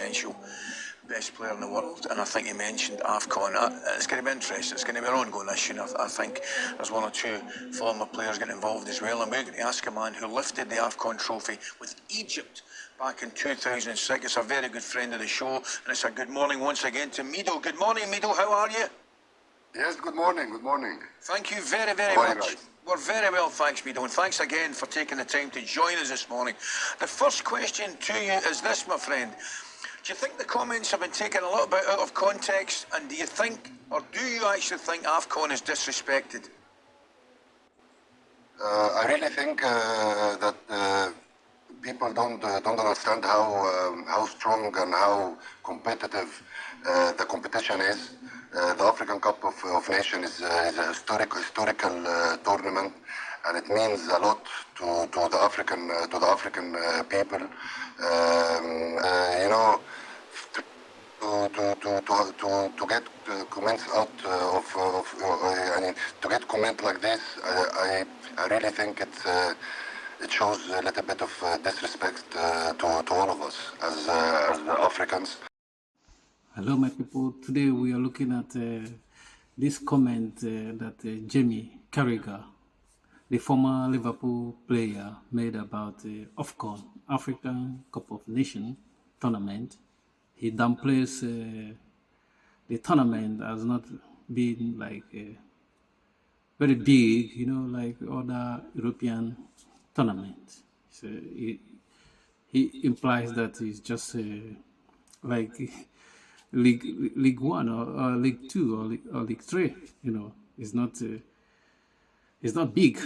potential best player in the world, and I think you mentioned AFCON. It's going to be interesting. It's going to be an ongoing issue, and I think there's one or two former players getting involved as well, and we're going to ask a man who lifted the AFCON trophy with Egypt back in 2006. It's a very good friend of the show, and it's a good morning once again to Mido. Good morning, Mido. How are you? Yes, good morning, good morning. Thank you very, very much. We're very well, thanks, Mido, and thanks again for taking the time to join us this morning. The first question to you is this, my friend. Do you think the comments have been taken a little bit out of context, and do you think, or do you actually think AFCON is disrespected? I really think that people don't understand how strong and how competitive the competition is. The African Cup of Nations is a historical tournament, and it means a lot to the African people. You know, to get comments out I mean, to get comment like this, I really think it shows a little bit of disrespect to all of us as Africans. Hello, my people. Today we are looking at this comment that Jamie Carragher, the former Liverpool player, made about AFCON, African Cup of Nations tournament. He downplays the tournament as not being like very big, you know, like other European tournaments. So he implies that it's just like League One or League Two or League Three. You know, it's not big.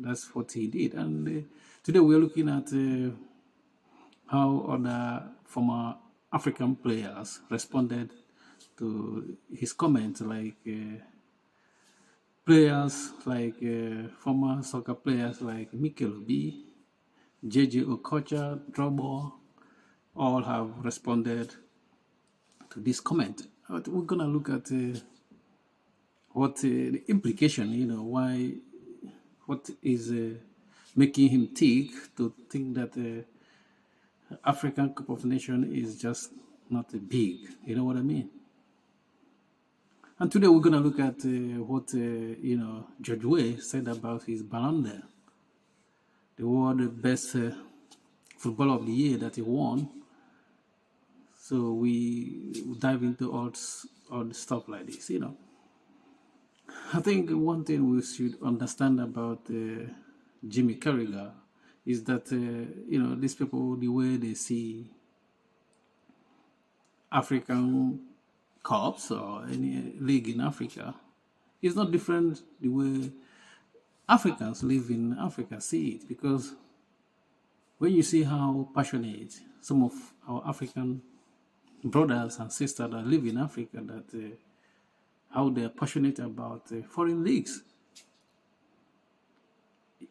That's what he did. And today we're looking at how other former African players responded to his comments, like players like former soccer players like Mikel B, JJ Okocha, Drogba, all have responded to this comment. But we're gonna look at what the implication, you know, what is making him tick to think that African Cup of Nations is just not big, you know what I mean? And today we're gonna look at what you know, George Weah said about his Ballon d'Or, the world best footballer of the year that he won. So we dive into all the stuff like this, you know. I think one thing we should understand about Jimmy Carragher is that, you know, these people, the way they see African Cups or any league in Africa is not different the way Africans live in Africa see it. Because when you see how passionate some of our African brothers and sisters that live in Africa, that how they are passionate about foreign leagues,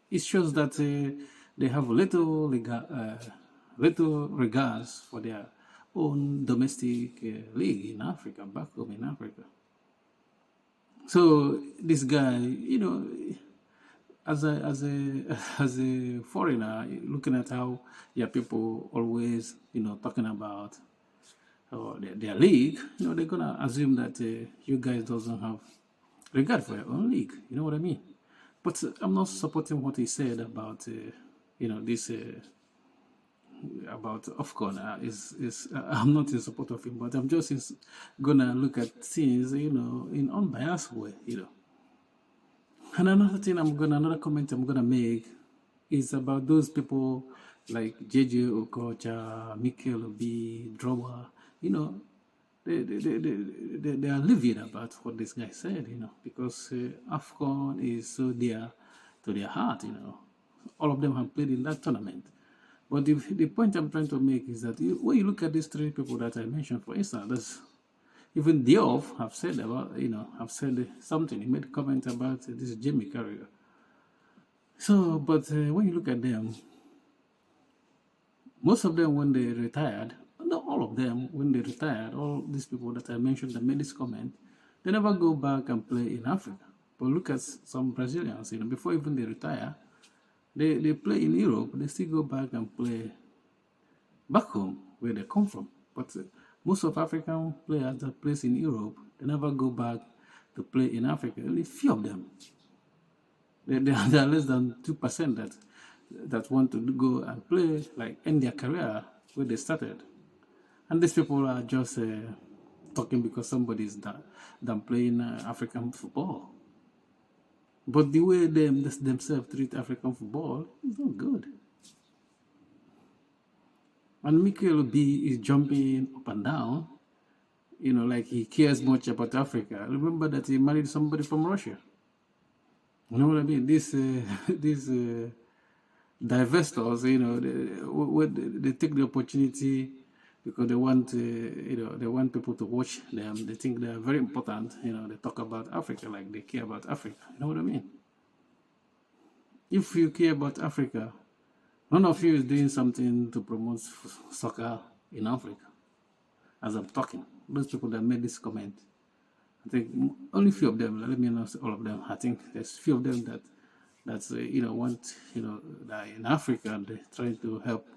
it shows that they have little regards for their own domestic league in Africa, back home in Africa. So this guy, you know, as a foreigner, looking at how your people always, you know, talking about their league, you know, they're gonna assume that you guys doesn't have regard for your own league. You know what I mean? But I'm not supporting what he said about you know, this about AFCON. I'm not in support of him, but I'm just gonna look at things, you know, in unbiased way, you know. And another comment I'm gonna make is about those people like JJ Okocha, Mikel B, Drogba. You know, they are livid about what this guy said, you know, because AFCON is so dear to their heart, you know. All of them have played in that tournament. But the point I'm trying to make is that when you look at these three people that I mentioned, for instance, even Diop have said about, you know, have said something. He made a comment about this Jamie Carragher. So, but when you look at them, most of them, when they retired, not all of them, when they retired, all these people that I mentioned that made this comment, they never go back and play in Africa. But look at some Brazilians, you know, before even they retire, they play in Europe, they still go back and play back home where they come from. But most of African players that plays in Europe, they never go back to play in Africa. Only few of them. There are less than 2% that want to go and play, like end their career where they started. And these people are just talking because somebody's done playing African football. But the way themselves treat African football is not good. And Mikel B is jumping up and down, like he cares much about Africa. Remember that he married somebody from Russia. You know what I mean? These divestors, they take the opportunity because they want, they want people to watch them. They think they are very important. They talk about Africa like they care about Africa. You know what I mean? If you care about Africa, none of you is doing something to promote soccer in Africa. As I'm talking, those people that made this comment, I think only few of them. Let me not say all of them. I think there's few of them that want that in Africa they're trying to help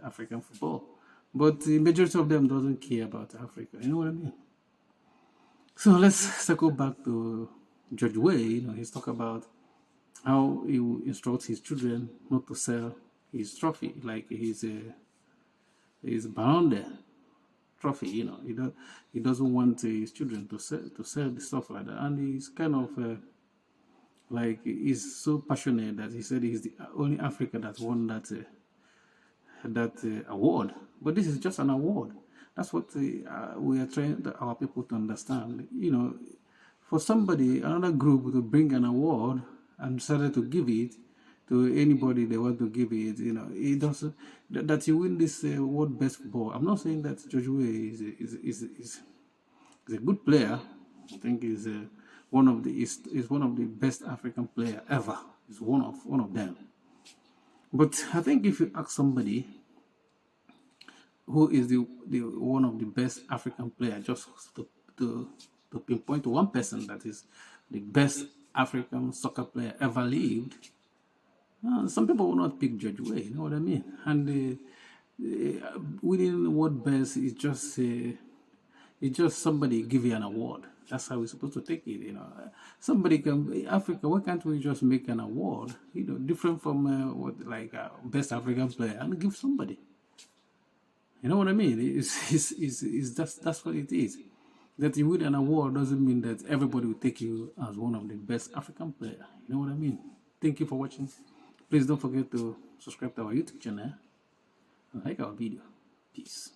African football, but the majority of them doesn't care about Africa. You know what I mean? So let's circle back to George Weah. He's talk about how he will instruct his children not to sell his trophy, like his Ballon d'Or trophy. He doesn't want his children to sell the stuff like that, and he's kind of like he's so passionate that he said he's the only African that won that award. But this is just an award. That's what we are trying our people to understand. For somebody, another group to bring an award and decided to give it to anybody they want to give it, it doesn't that you win this world best football. I'm not saying that George Weah is a good player. I think he's one of the best African player ever. He's one of them. But I think if you ask somebody who is the one of the best African player, just to pinpoint to one person that is the best African soccer player ever lived, some people will not pick George Weah. You know what I mean? And winning world best is just somebody give you an award. That's how we're supposed to take it. Somebody can Africa. Why can't we just make an award? Different from best African player and give somebody. You know what I mean? That's what it is. That you win an award doesn't mean that everybody will take you as one of the best African player. You know what I mean? Thank you for watching. Please don't forget to subscribe to our YouTube channel and like our video. Peace.